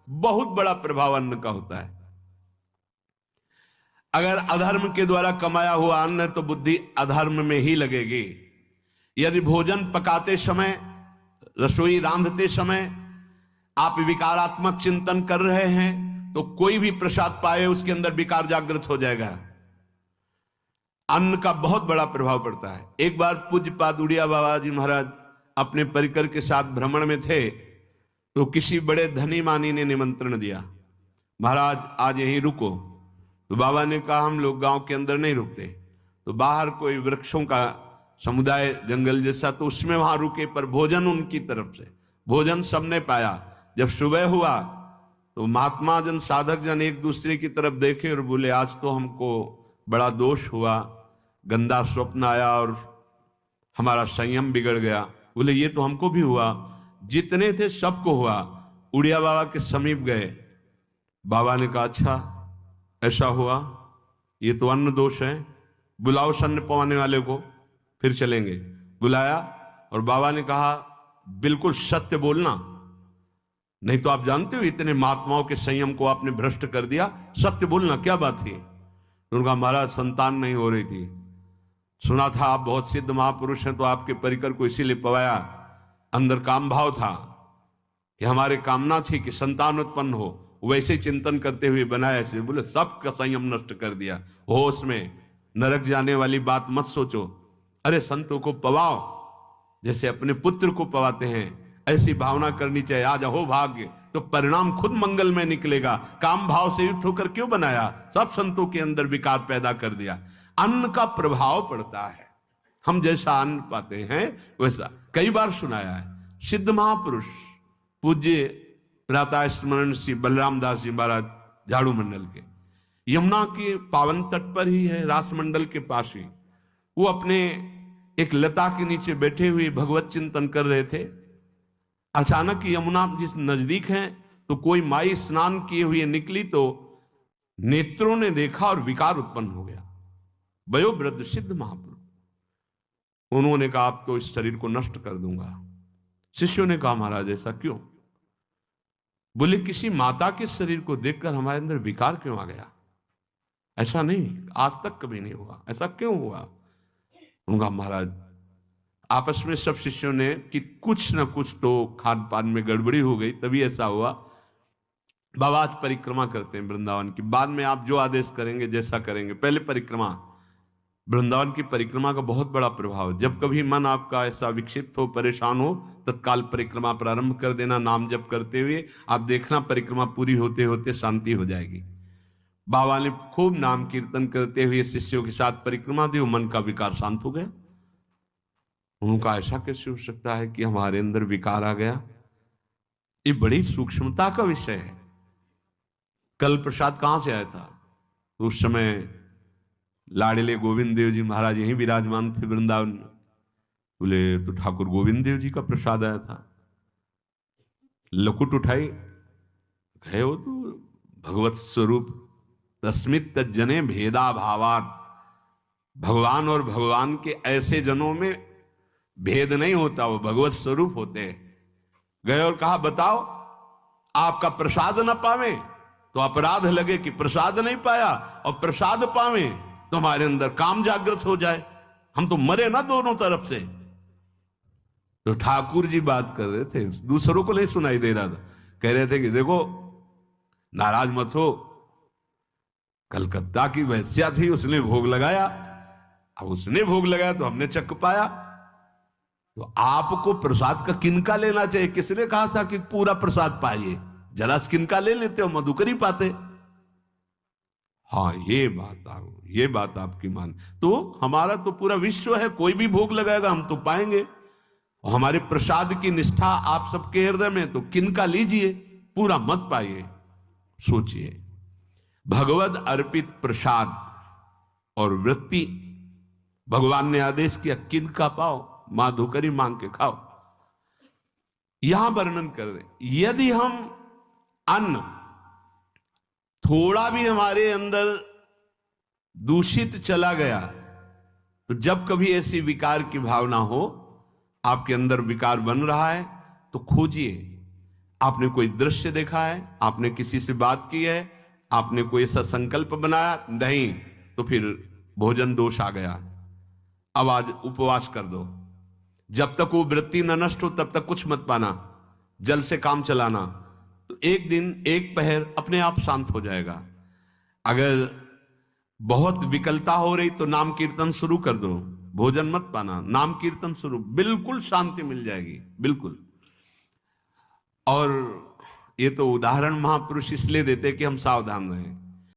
बहुत बड़ा प्रभाव अन्न का होता है। अगर अधर्म के द्वारा कमाया हुआ अन्न है तो बुद्धि अधर्म में ही लगेगी। यदि भोजन पकाते समय, रसोई रांधते समय आप विकारात्मक चिंतन कर रहे हैं तो कोई भी प्रसाद पाए उसके अंदर विकार जागृत हो जाएगा। अन्न का बहुत बड़ा प्रभाव पड़ता है। एक बार पूज्यपाद उड़िया बाबा जी महाराज अपने परिकर के साथ भ्रमण में थे तो किसी बड़े धनी मानी ने निमंत्रण दिया, महाराज आज यहीं रुको। तो बाबा ने कहा हम लोग गांव के अंदर नहीं रुकते। तो बाहर कोई वृक्षों का समुदाय, जंगल जैसा, तो उसमें वहां रुके, पर भोजन उनकी तरफ से। भोजन सबने पाया। जब सुबह हुआ तो महात्मा जन, साधक जन एक दूसरे की तरफ देखे और बोले आज तो हमको बड़ा दोष हुआ, गंदा स्वप्न आया और हमारा संयम बिगड़ गया। बोले ये तो हमको भी हुआ, जितने थे सबको हुआ। उड़िया बाबा के समीप गए। बाबा ने कहा अच्छा ऐसा हुआ, ये तो अन्न दोष है, बुलाओ अन्न पवाने वाले को, फिर चलेंगे। बुलाया और बाबा ने कहा बिल्कुल सत्य बोलना, नहीं तो आप जानते हो इतने महात्माओं के संयम को आपने भ्रष्ट कर दिया, सत्य बोलना क्या बात थी। तो उनका महाराज संतान नहीं हो रही थी, सुना था आप बहुत सिद्ध महापुरुष हैं तो आपके परिकर को इसीलिए पवाया, अंदर काम भाव था कि हमारे कामना थी कि संतान उत्पन्न हो, वैसे चिंतन करते हुए बनाया ऐसे। बोले सबका संयम नष्ट कर दिया। होश में, नरक जाने वाली बात मत सोचो। अरे संतों को पवाओ जैसे अपने पुत्र को पवाते हैं, ऐसी भावना करनी चाहिए। आज हो भाग्य तो परिणाम खुद मंगल में निकलेगा। काम भाव से युक्त होकर क्यों बनाया, सब संतों के अंदर विकार पैदा कर दिया। अन्न का प्रभाव पड़ता है, हम जैसा अन्न पाते हैं वैसा। कई बार सुनाया है सिद्ध महापुरुष पूज्य प्रातः स्मरण श्री बलराम दास जी महाराज झाड़ू मंडल के, यमुना के पावन तट पर ही है, रास मंडल के पास ही, वो अपने एक लता के नीचे बैठे हुए भगवत चिंतन कर रहे थे। अचानक यमुना जिस नजदीक है तो कोई माई स्नान किए हुए निकली तो नेत्रों ने देखा और विकार उत्पन्न हो गया। वयोवृद्ध सिद्ध महापुरुष, उन्होंने कहा आप तो इस शरीर को नष्ट कर दूंगा। शिष्यों ने कहा महाराज ऐसा क्यों। बोले किसी माता के शरीर को देखकर हमारे अंदर विकार क्यों आ गया, ऐसा नहीं, आज तक कभी नहीं हुआ, ऐसा क्यों हुआ। उनका महाराज आपस में सब शिष्यों ने कि कुछ ना कुछ तो खान पान में गड़बड़ी हो गई तभी ऐसा हुआ। बाबा आज परिक्रमा करते हैं वृंदावन की, बाद में आप जो आदेश करेंगे जैसा करेंगे, पहले परिक्रमा। वृंदावन की परिक्रमा का बहुत बड़ा प्रभाव। जब कभी मन आपका ऐसा विक्षिप्त हो, परेशान हो, तत्काल परिक्रमा प्रारंभ कर देना नाम जप करते हुए। आप देखना परिक्रमा पूरी होते होते शांति हो जाएगी। बाबा ने खूब नाम कीर्तन करते हुए शिष्यों के साथ परिक्रमा दी, मन का विकार शांत हो गया। उनका ऐसा कैसे हो सकता है कि हमारे अंदर विकार आ गया, ये बड़ी सूक्ष्मता का विषय है। कल प्रसाद कहां से आया था, तो उस समय लाडले गोविंद देव जी महाराज यहीं विराजमान थे वृंदावन में। बोले तो ठाकुर गोविंद देव जी का प्रसाद आया था। लकुट उठाई, गए हो तो भगवत स्वरूप तस्मित तज्जने भेदा भावात, भगवान और भगवान के ऐसे जनों में भेद नहीं होता, वो भगवत स्वरूप होते हैं। गए और कहा बताओ आपका प्रसाद न पावे तो अपराध लगे कि प्रसाद नहीं पाया, और प्रसाद पावे तो हमारे अंदर काम जागृत हो जाए, हम तो मरे ना दोनों तरफ से। तो ठाकुर जी बात कर रहे थे, दूसरों को नहीं सुनाई दे रहा था। कह रहे थे कि देखो नाराज मत हो, कलकत्ता की वैश्या थी, उसने भोग लगाया, अब उसने भोग लगाया तो हमने चख पाया, तो आपको प्रसाद का किनका लेना चाहिए। किसने कहा था कि पूरा प्रसाद पाइए, जरा किनका ले लेते हो, मधुकर ही पाते। हाँ ये बात आपकी मान, तो हमारा तो पूरा विश्व है, कोई भी भोग लगाएगा हम तो पाएंगे। और हमारे प्रसाद की निष्ठा आप सबके हृदय में, तो किनका लीजिए, पूरा मत पाइए। सोचिए भगवद अर्पित प्रसाद और वृत्ति, भगवान ने आदेश किया किनका पाओ, माधुकरी मांग के खाओ। यहां वर्णन कर रहे यदि हम अन्न थोड़ा भी हमारे अंदर दूषित चला गया, तो जब कभी ऐसी विकार की भावना हो, आपके अंदर विकार बन रहा है, तो खोजिए आपने कोई दृश्य देखा है, आपने किसी से बात की है, आपने कोई ऐसा संकल्प बनाया नहीं, तो फिर भोजन दोष आ गया। अब आज उपवास कर दो, जब तक वो वृत्ति न नष्ट हो तब तक कुछ मत पाना, जल से काम चलाना। तो एक दिन एक पहर अपने आप शांत हो जाएगा। अगर बहुत विकलता हो रही तो नाम कीर्तन शुरू कर दो, भोजन मत पाना, नाम कीर्तन शुरू, बिल्कुल शांति मिल जाएगी, बिल्कुल। और ये तो उदाहरण महापुरुष इसलिए देते कि हम सावधान रहें।